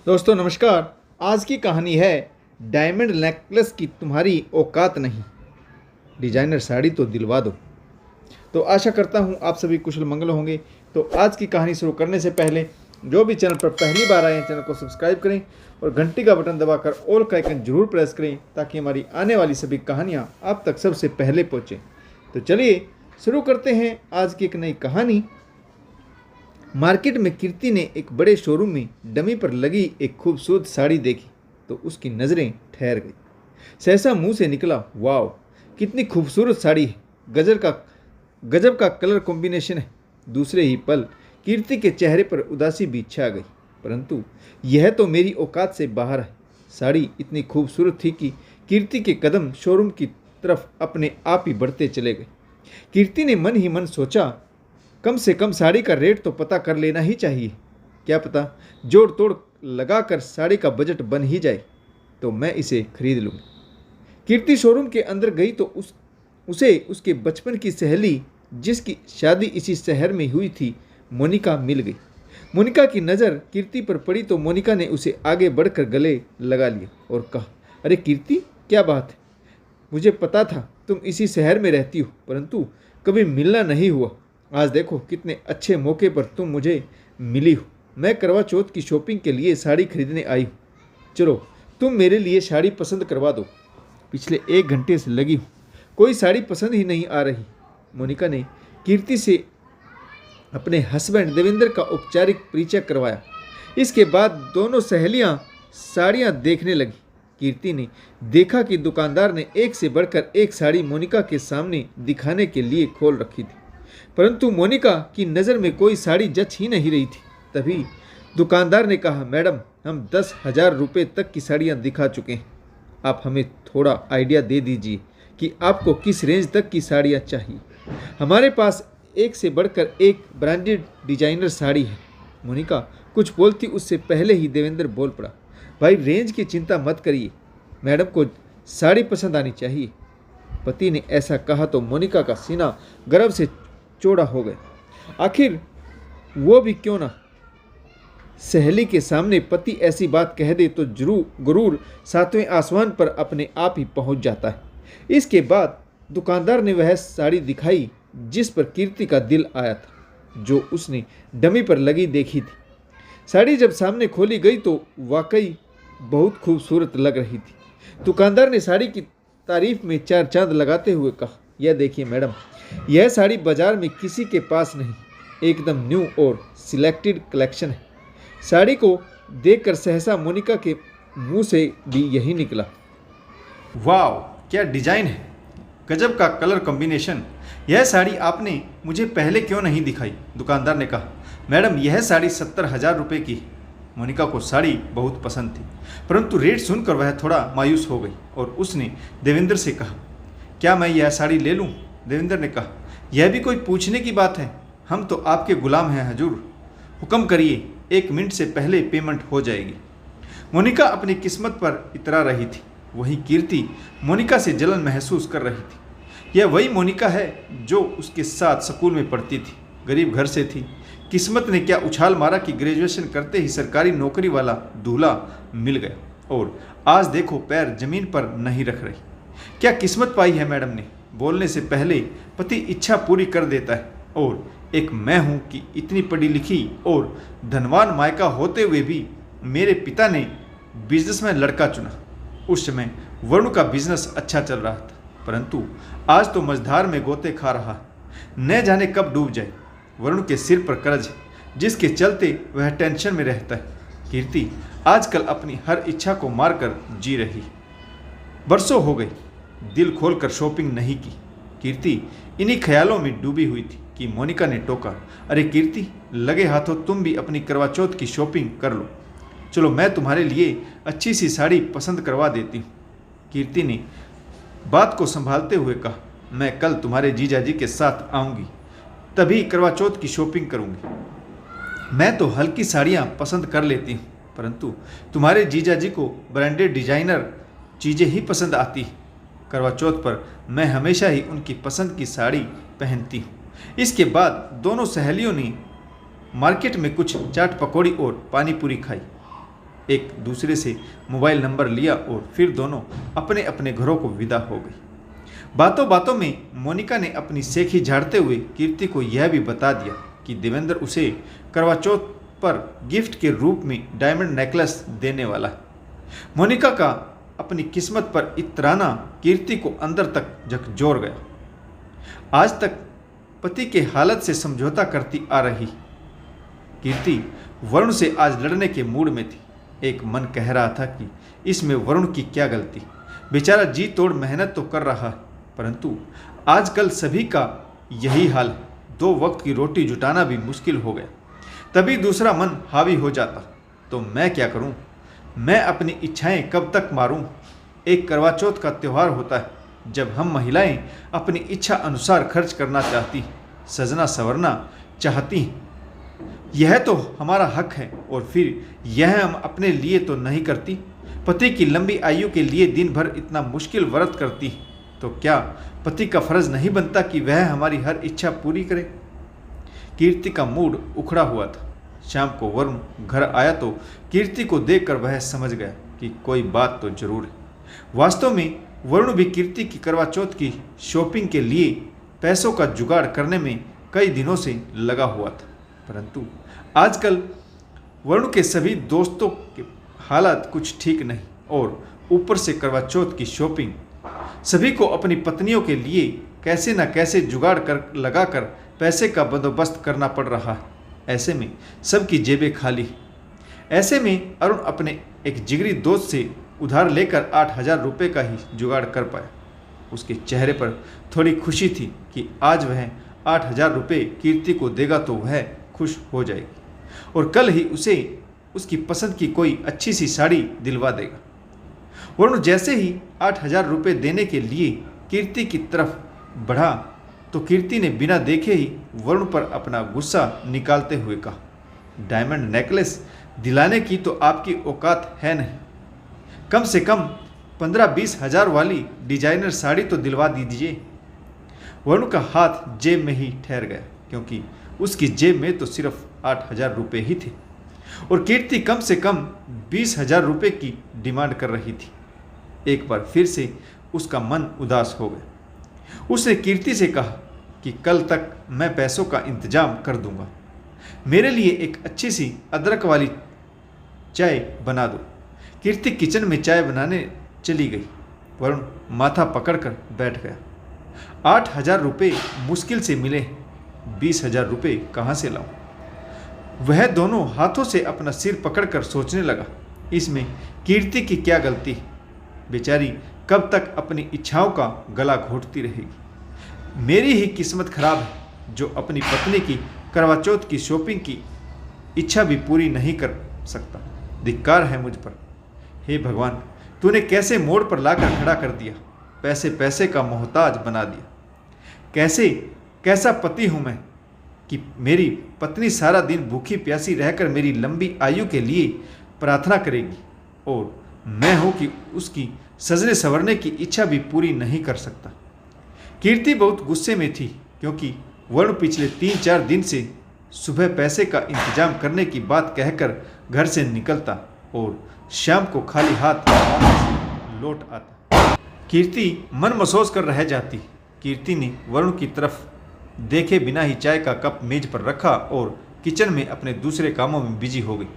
दोस्तों नमस्कार। आज की कहानी है डायमंड नेकलेस की तुम्हारी औकात नहीं, डिजाइनर साड़ी तो दिलवा दो। तो आशा करता हूँ आप सभी कुशल मंगल होंगे। तो आज की कहानी शुरू करने से पहले जो भी चैनल पर पहली बार आए हैं चैनल को सब्सक्राइब करें और घंटी का बटन दबाकर ऑल का आइकन जरूर प्रेस करें ताकि हमारी आने वाली सभी कहानियाँ आप तक सबसे पहले पहुँचें। तो चलिए शुरू करते हैं आज की एक नई कहानी। मार्केट में कीर्ति ने एक बड़े शोरूम में डमी पर लगी एक खूबसूरत साड़ी देखी तो उसकी नज़रें ठहर गई। सहसा मुंह से निकला, वाह कितनी खूबसूरत साड़ी है, गजब का कलर कॉम्बिनेशन है। दूसरे ही पल कीर्ति के चेहरे पर उदासी भी छा गई, परंतु यह तो मेरी औकात से बाहर है। साड़ी इतनी खूबसूरत थी कि कीर्ति के कदम शोरूम की तरफ अपने आप ही बढ़ते चले गए। कीर्ति ने मन ही मन सोचा, कम से कम साड़ी का रेट तो पता कर लेना ही चाहिए, क्या पता जोड़ तोड़ लगाकर साड़ी का बजट बन ही जाए तो मैं इसे खरीद लूँगी। कीर्ति शोरूम के अंदर गई तो उसे उसके बचपन की सहेली जिसकी शादी इसी शहर में हुई थी मोनिका मिल गई। मोनिका की नज़र कीर्ति पर पड़ी तो मोनिका ने उसे आगे बढ़कर गले लगा लिया और कहा, अरे कीर्ति क्या बात है, मुझे पता था तुम इसी शहर में रहती हो परंतु कभी मिलना नहीं हुआ। आज देखो कितने अच्छे मौके पर तुम मुझे मिली हो। मैं करवा चौथ की शॉपिंग के लिए साड़ी खरीदने आई हूँ, चलो तुम मेरे लिए साड़ी पसंद करवा दो। पिछले 1 घंटे से लगी हूँ, कोई साड़ी पसंद ही नहीं आ रही। मोनिका ने कीर्ति से अपने हस्बैंड देवेंद्र का औपचारिक परिचय करवाया। इसके बाद दोनों सहेलियाँ साड़ियाँ देखने लगी। कीर्ति ने देखा कि दुकानदार ने एक से बढ़कर एक साड़ी मोनिका के सामने दिखाने के लिए खोल रखी थी, परंतु मोनिका की नज़र में कोई साड़ी जच ही नहीं रही थी। तभी दुकानदार ने कहा, मैडम हम 10,000 रुपये तक की साड़ियाँ दिखा चुके हैं, आप हमें थोड़ा आइडिया दे दीजिए कि आपको किस रेंज तक की साड़ियाँ चाहिए। हमारे पास एक से बढ़कर एक ब्रांडेड डिजाइनर साड़ी है। मोनिका कुछ बोलती उससे पहले ही देवेंद्र बोल पड़ा, भाई रेंज की चिंता मत करिए, मैडम को साड़ी पसंद आनी चाहिए। पति ने ऐसा कहा तो मोनिका का सीना गर्व से चौड़ा हो गया। आखिर वो भी क्यों ना, सहेली के सामने पति ऐसी बात कह दे तो गुरूर 7वें आसमान पर अपने आप ही पहुंच जाता है। इसके बाद दुकानदार ने वह साड़ी दिखाई जिस पर कीर्ति का दिल आया था, जो उसने डमी पर लगी देखी थी। साड़ी जब सामने खोली गई तो वाकई बहुत खूबसूरत लग रही थी। दुकानदार ने साड़ी की तारीफ में 4 चांद लगाते हुए कहा, यह देखिए मैडम, यह साड़ी बाजार में किसी के पास नहीं, एकदम न्यू और सिलेक्टेड कलेक्शन है। साड़ी को देखकर सहसा मोनिका के मुंह से भी यही निकला, वाह क्या डिजाइन है, गजब का कलर कॉम्बिनेशन, यह साड़ी आपने मुझे पहले क्यों नहीं दिखाई। दुकानदार ने कहा, मैडम यह साड़ी 70,000 रुपये की है। मोनिका को साड़ी बहुत पसंद थी, परंतु रेट सुनकर वह थोड़ा मायूस हो गई और उसने देवेंद्र से कहा, क्या मैं यह साड़ी ले लूं? देवेंद्र ने कहा, यह भी कोई पूछने की बात है, हम तो आपके गुलाम हैं हजूर, हुक्म करिए, 1 मिनट से पहले पेमेंट हो जाएगी। मोनिका अपनी किस्मत पर इतरा रही थी, वहीं कीर्ति मोनिका से जलन महसूस कर रही थी। यह वही मोनिका है जो उसके साथ स्कूल में पढ़ती थी, गरीब घर से थी। किस्मत ने क्या उछाल मारा कि ग्रेजुएशन करते ही सरकारी नौकरी वाला दूल्हा मिल गया और आज देखो पैर जमीन पर नहीं रख रही। क्या किस्मत पाई है मैडम ने। बोलने से पहले पति इच्छा पूरी कर देता है और एक मैं हूँ कि इतनी पढ़ी लिखी और धनवान मायका होते हुए भी मेरे पिता ने बिजनेसमैन लड़का चुना। उस समय वरुण का बिजनेस अच्छा चल रहा था, परंतु आज तो मझधार में गोते खा रहा, न जाने कब डूब जाए। वरुण के सिर पर कर्ज है जिसके चलते वह टेंशन में रहता है। कीर्ति आजकल अपनी हर इच्छा को मारकर जी रही। बरसों हो गई दिल खोलकर शॉपिंग नहीं की। कीर्ति इन्हीं ख्यालों में डूबी हुई थी कि मोनिका ने टोका, अरे कीर्ति लगे हाथों तुम भी अपनी करवा चौथ की शॉपिंग कर लो, चलो मैं तुम्हारे लिए अच्छी सी साड़ी पसंद करवा देती हूँ। कीर्ति ने बात को संभालते हुए कहा, मैं कल तुम्हारे जीजा जी के साथ आऊँगी, तभी करवा चौथ की शॉपिंग करूँगी। मैं तो हल्की साड़ियाँ पसंद कर लेती हूँ, परंतु तुम्हारे जीजा जी को ब्रांडेड डिजाइनर चीज़ें ही पसंद आती हैं। करवा चौथ पर मैं हमेशा ही उनकी पसंद की साड़ी पहनती हूँ। इसके बाद दोनों सहेलियों ने मार्केट में कुछ चाट पकौड़ी और पानी पूरी खाई। एक दूसरे से मोबाइल नंबर लिया और फिर दोनों अपने अपने घरों को विदा हो गई। बातों बातों में मोनिका ने अपनी सेखी झाड़ते हुए कीर्ति को यह भी बता दिया कि देवेंद्र उसे करवा चौथ पर गिफ्ट के रूप में डायमंड नेकलेस देने वाला है। मोनिका का अपनी किस्मत पर इतराना कीर्ति को अंदर तक झकझोर गया। आज तक पति के हालत से समझौता करती आ रही कीर्ति वरुण से आज लड़ने के मूड में थी। एक मन कह रहा था कि इसमें वरुण की क्या गलती, बेचारा जी तोड़ मेहनत तो कर रहा है, परंतु आजकल सभी का यही हाल है। 2 वक्त की रोटी जुटाना भी मुश्किल हो गया। तभी दूसरा मन हावी हो जाता। तो मैं क्या करूं? मैं अपनी इच्छाएं कब तक मारूं? एक करवा चौथ का त्यौहार होता है जब हम महिलाएं अपनी इच्छा अनुसार खर्च करना चाहती, सजना संवरना चाहती। यह तो हमारा हक है और फिर यह हम अपने लिए तो नहीं करती। पति की लंबी आयु के लिए दिन भर इतना मुश्किल व्रत करती, तो क्या पति का फर्ज नहीं बनता कि वह हमारी हर इच्छा पूरी करे? कीर्ति का मूड उखड़ा हुआ था। शाम को वरुण घर आया तो कीर्ति को देखकर वह समझ गया कि कोई बात तो जरूर है। वास्तव में वरुण भी कीर्ति की करवा चौथ की शॉपिंग के लिए पैसों का जुगाड़ करने में कई दिनों से लगा हुआ था, परंतु आजकल वरुण के सभी दोस्तों के हालात कुछ ठीक नहीं और ऊपर से करवा चौथ की शॉपिंग। सभी को अपनी पत्नियों के लिए कैसे न कैसे जुगाड़ कर लगाकर पैसे का बंदोबस्त करना पड़ रहा है। ऐसे में सबकी जेबें खाली। ऐसे में अरुण अपने एक जिगरी दोस्त से उधार लेकर 8,000 रुपये का ही जुगाड़ कर पाया। उसके चेहरे पर थोड़ी खुशी थी कि आज वह 8,000 रुपये कीर्ति को देगा तो वह खुश हो जाएगी और कल ही उसे उसकी पसंद की कोई अच्छी सी साड़ी दिलवा देगा। वरुण जैसे ही 8,000 रुपये देने के लिए कीर्ति की तरफ बढ़ा तो कीर्ति ने बिना देखे ही वरुण पर अपना गुस्सा निकालते हुए कहा, डायमंड नेकलेस दिलाने की तो आपकी औकात है नहीं, कम से कम 15-20 हज़ार वाली डिजाइनर साड़ी तो दिलवा दीजिए। वरुण का हाथ जेब में ही ठहर गया क्योंकि उसकी जेब में तो सिर्फ 8,000 रुपये ही थे और कीर्ति कम से कम 20,000 रुपये की डिमांड कर रही थी। एक बार फिर से उसका मन उदास हो गया। उसने कीर्ति से कहा कि कल तक मैं पैसों का इंतजाम कर दूंगा, मेरे लिए एक अच्छी सी अदरक वाली चाय बना दो। कीर्ति किचन में चाय बनाने चली गई। वरुण माथा पकड़कर बैठ गया। 8,000 रुपये मुश्किल से मिले, 20,000 रुपये कहाँ से लाऊं? वह दोनों हाथों से अपना सिर पकड़कर सोचने लगा, इसमें कीर्ति की क्या गलती? बेचारी कब तक अपनी इच्छाओं का गला घोटती रहेगी। मेरी ही किस्मत खराब है जो अपनी पत्नी की करवा चौथ की शॉपिंग की इच्छा भी पूरी नहीं कर सकता। धिक्कार है मुझ पर। हे भगवान, तूने कैसे मोड़ पर लाकर खड़ा कर दिया, पैसे पैसे का मोहताज बना दिया। कैसा पति हूँ मैं कि मेरी पत्नी सारा दिन भूखी प्यासी रहकर मेरी लंबी आयु के लिए प्रार्थना करेगी और मैं हूँ कि उसकी सजने संवरने की इच्छा भी पूरी नहीं कर सकता। कीर्ति बहुत गुस्से में थी क्योंकि वरुण पिछले 3-4 दिन से सुबह पैसे का इंतजाम करने की बात कहकर घर से निकलता और शाम को खाली हाथ लौट आता। कीर्ति मन महसूस कर रह जाती। कीर्ति ने वरुण की तरफ देखे बिना ही चाय का कप मेज पर रखा और किचन में अपने दूसरे कामों में बिजी हो गई।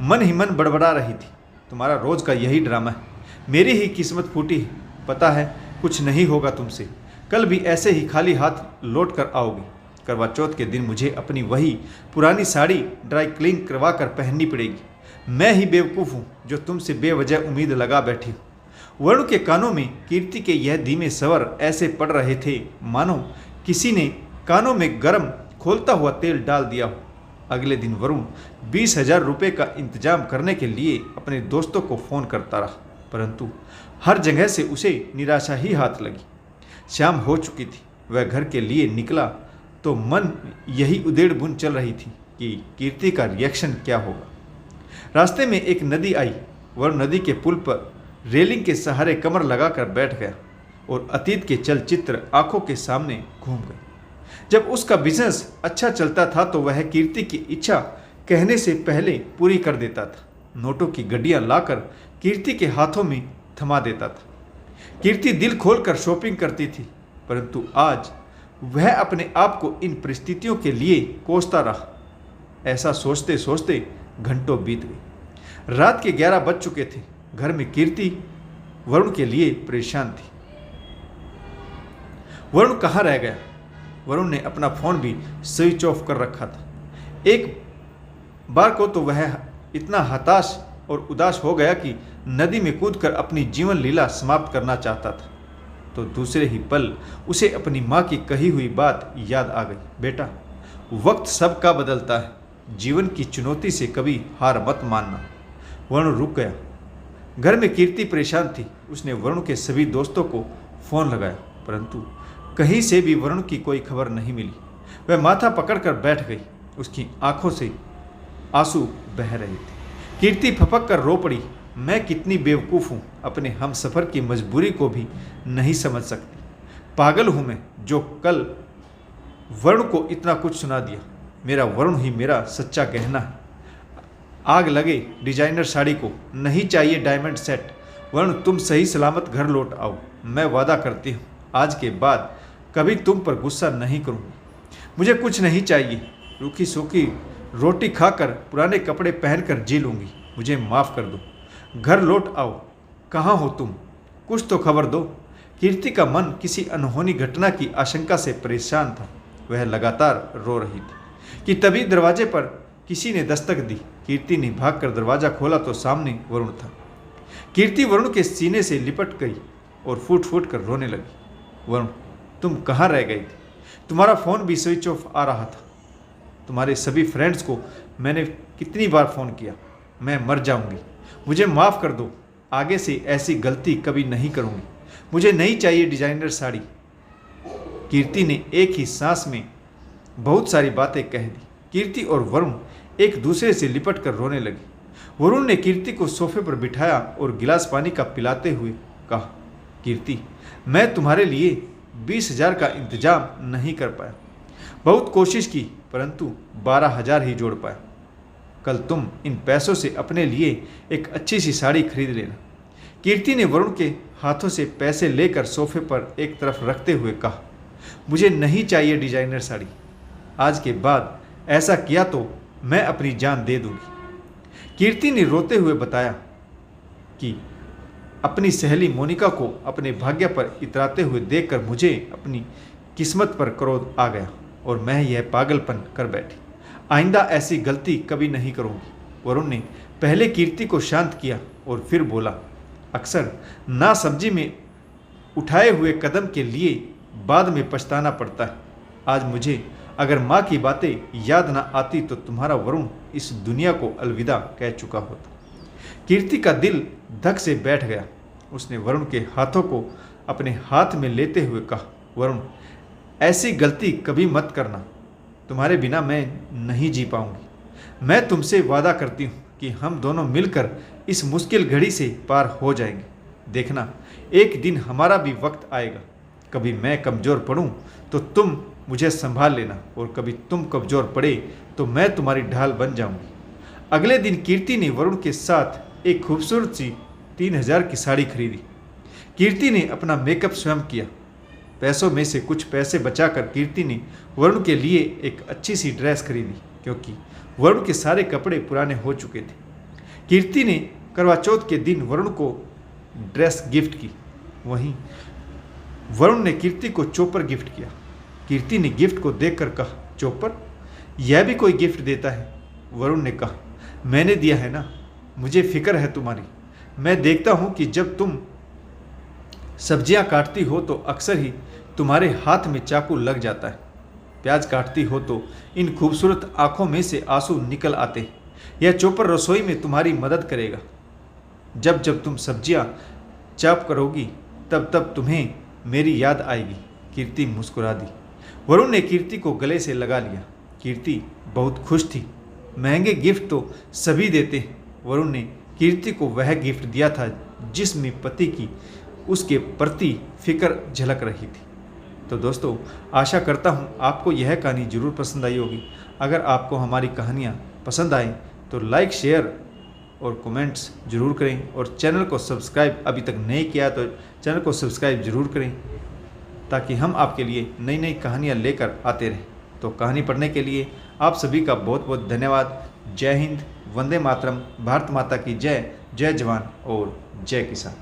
मन ही मन बड़बड़ा रही थी, तुम्हारा रोज का यही ड्रामा है, मेरी ही किस्मत फूटी है, पता है कुछ नहीं होगा तुमसे, कल भी ऐसे ही खाली हाथ लौट कर आओगी। करवा चौथ के दिन मुझे अपनी वही पुरानी साड़ी ड्राई क्लीन करवा कर पहननी पड़ेगी। मैं ही बेवकूफ़ हूँ जो तुमसे बेवजह उम्मीद लगा बैठी हूँ। वरुण के कानों में कीर्ति के यह धीमे स्वर ऐसे पड़ रहे थे मानो किसी ने कानों में गर्म खोलता हुआ तेल डाल दिया हो। अगले दिन वरुण 20,000 रुपये का इंतजाम करने के लिए अपने दोस्तों को फ़ोन करता रहा, परंतु हर जगह से उसे निराशा ही हाथ लगी। शाम हो चुकी थी। वह घर के लिए निकला तो मन यही उधेड़ बुन चल रही थी कि कीर्ति का रिएक्शन क्या होगा। रास्ते में एक नदी आई। वरुण नदी के पुल पर रेलिंग के सहारे कमर लगाकर बैठ गया और अतीत के चलचित्र आंखों के सामने घूम गए। जब उसका बिजनेस अच्छा चलता था तो वह कीर्ति की इच्छा कहने से पहले पूरी कर देता था। नोटों की गड्डियां लाकर कीर्ति के हाथों में थमा देता था। कीर्ति दिल खोलकर शॉपिंग करती थी, परंतु आज वह अपने आप को इन परिस्थितियों के लिए कोसता रहा। ऐसा सोचते सोचते घंटों बीत गए। रात के 11 बज चुके थे। घर में कीर्ति वरुण के लिए परेशान थी। वरुण कहाँ रह गया? वरुण ने अपना फोन भी स्विच ऑफ कर रखा था। एक बार को तो वह इतना हताश और उदास हो गया कि नदी में कूदकर अपनी जीवन लीला समाप्त करना चाहता था। तो दूसरे ही पल उसे अपनी माँ की कही हुई बात याद आ गई। बेटा, वक्त सबका बदलता है, जीवन की चुनौती से कभी हार मत मानना। वरुण रुक गया। घर में कीर्ति परेशान थी। उसने वरुण के सभी दोस्तों को फोन लगाया, परंतु कहीं से भी वरुण की कोई खबर नहीं मिली। वह माथा पकड़कर बैठ गई। उसकी आंखों से आंसू बह रहे थे। कीर्ति फपक कर रो पड़ी। मैं कितनी बेवकूफ़ हूँ, अपने हम सफ़र की मजबूरी को भी नहीं समझ सकती। पागल हूँ मैं जो कल वरुण को इतना कुछ सुना दिया। मेरा वरुण ही मेरा सच्चा गहना है। आग लगे डिजाइनर साड़ी को, नहीं चाहिए डायमंड सेट। वरुण, तुम सही सलामत घर लौट आओ। मैं वादा करती हूँ आज के बाद कभी तुम पर गुस्सा नहीं करूँगी। मुझे कुछ नहीं चाहिए। रूखी सूखी रोटी खाकर पुराने कपड़े पहनकर जी लूँगी। मुझे माफ़ कर दो। घर लौट आओ। कहाँ हो तुम? कुछ तो खबर दो। कीर्ति का मन किसी अनहोनी घटना की आशंका से परेशान था। वह लगातार रो रही थी कि तभी दरवाजे पर किसी ने दस्तक दी। कीर्ति ने भागकर दरवाज़ा खोला तो सामने वरुण था। कीर्ति वरुण के सीने से लिपट गई और फूट फूट कर रोने लगी। वरुण, तुम कहाँ रह गए थे? तुम्हारा फ़ोन भी स्विच ऑफ आ रहा था। तुम्हारे सभी फ्रेंड्स को मैंने कितनी बार फ़ोन किया। मैं मर जाऊंगी। मुझे माफ़ कर दो। आगे से ऐसी गलती कभी नहीं करूंगी। मुझे नहीं चाहिए डिजाइनर साड़ी। कीर्ति ने एक ही सांस में बहुत सारी बातें कह दी। कीर्ति और वरुण एक दूसरे से लिपट कर रोने लगे। वरुण ने कीर्ति को सोफे पर बिठाया और गिलास पानी का पिलाते हुए कहा, कीर्ति, मैं तुम्हारे लिए 20,000 का इंतजाम नहीं कर पाया। बहुत कोशिश की, परंतु 12,000 ही जोड़ पाया। कल तुम इन पैसों से अपने लिए एक अच्छी सी साड़ी खरीद लेना। कीर्ति ने वरुण के हाथों से पैसे लेकर सोफे पर एक तरफ रखते हुए कहा, मुझे नहीं चाहिए डिजाइनर साड़ी। आज के बाद ऐसा किया तो मैं अपनी जान दे दूंगी। कीर्ति ने रोते हुए बताया कि अपनी सहेली मोनिका को अपने भाग्य पर इतराते हुए देखकर मुझे अपनी किस्मत पर क्रोध आ गया और मैं यह पागलपन कर बैठी। आइंदा ऐसी गलती कभी नहीं करूंगी। वरुण ने पहले कीर्ति को शांत किया और फिर बोला, अक्सर ना सब्जी में उठाए हुए कदम के लिए बाद में पछताना पड़ता है। आज मुझे अगर माँ की बातें याद ना आती तो तुम्हारा वरुण इस दुनिया को अलविदा कह चुका होता। कीर्ति का दिल धक से बैठ गया। उसने वरुण के हाथों को अपने हाथ में लेते हुए कहा, वरुण, ऐसी गलती कभी मत करना। तुम्हारे बिना मैं नहीं जी पाऊंगी। मैं तुमसे वादा करती हूँ कि हम दोनों मिलकर इस मुश्किल घड़ी से पार हो जाएंगे। देखना, एक दिन हमारा भी वक्त आएगा। कभी मैं कमज़ोर पड़ूं तो तुम मुझे संभाल लेना और कभी तुम कमज़ोर पड़े तो मैं तुम्हारी ढाल बन जाऊंगी। अगले दिन कीर्ति ने वरुण के साथ एक खूबसूरत सी 3,000 की साड़ी खरीदी। कीर्ति ने अपना मेकअप स्वयं किया। पैसों में से कुछ पैसे बचाकर कीर्ति ने वरुण के लिए एक अच्छी सी ड्रेस खरीदी, क्योंकि वरुण के सारे कपड़े पुराने हो चुके थे। कीर्ति ने करवा चौथ के दिन वरुण को ड्रेस गिफ्ट की। वहीं वरुण ने कीर्ति को चोपर गिफ्ट किया। कीर्ति ने गिफ्ट को देखकर कहा, चोपर? यह भी कोई गिफ्ट देता है? वरुण ने कहा, मैंने दिया है ना, मुझे फिक्र है तुम्हारी। मैं देखता हूँ कि जब तुम सब्जियाँ काटती हो तो अक्सर ही तुम्हारे हाथ में चाकू लग जाता है। प्याज काटती हो तो इन खूबसूरत आँखों में से आंसू निकल आते हैं। यह चोपर रसोई में तुम्हारी मदद करेगा। जब जब तुम सब्जियाँ चॉप करोगी तब तब तुम्हें मेरी याद आएगी। कीर्ति मुस्कुरा दी। वरुण ने कीर्ति को गले से लगा लिया। कीर्ति बहुत खुश थी। महंगे गिफ्ट तो सभी देते हैं। वरुण ने कीर्ति को वह गिफ्ट दिया था जिसमें पति की उसके प्रति फिक्र झलक रही थी। तो दोस्तों, आशा करता हूँ आपको यह कहानी जरूर पसंद आई होगी। अगर आपको हमारी कहानियाँ पसंद आए तो लाइक, शेयर और कमेंट्स ज़रूर करें, और चैनल को सब्सक्राइब अभी तक नहीं किया तो चैनल को सब्सक्राइब ज़रूर करें, ताकि हम आपके लिए नई नई कहानियाँ लेकर आते रहें। तो कहानी पढ़ने के लिए आप सभी का बहुत बहुत धन्यवाद। जय हिंद, वंदे मातरम, भारत माता की जय, जय जवान और जय किसान।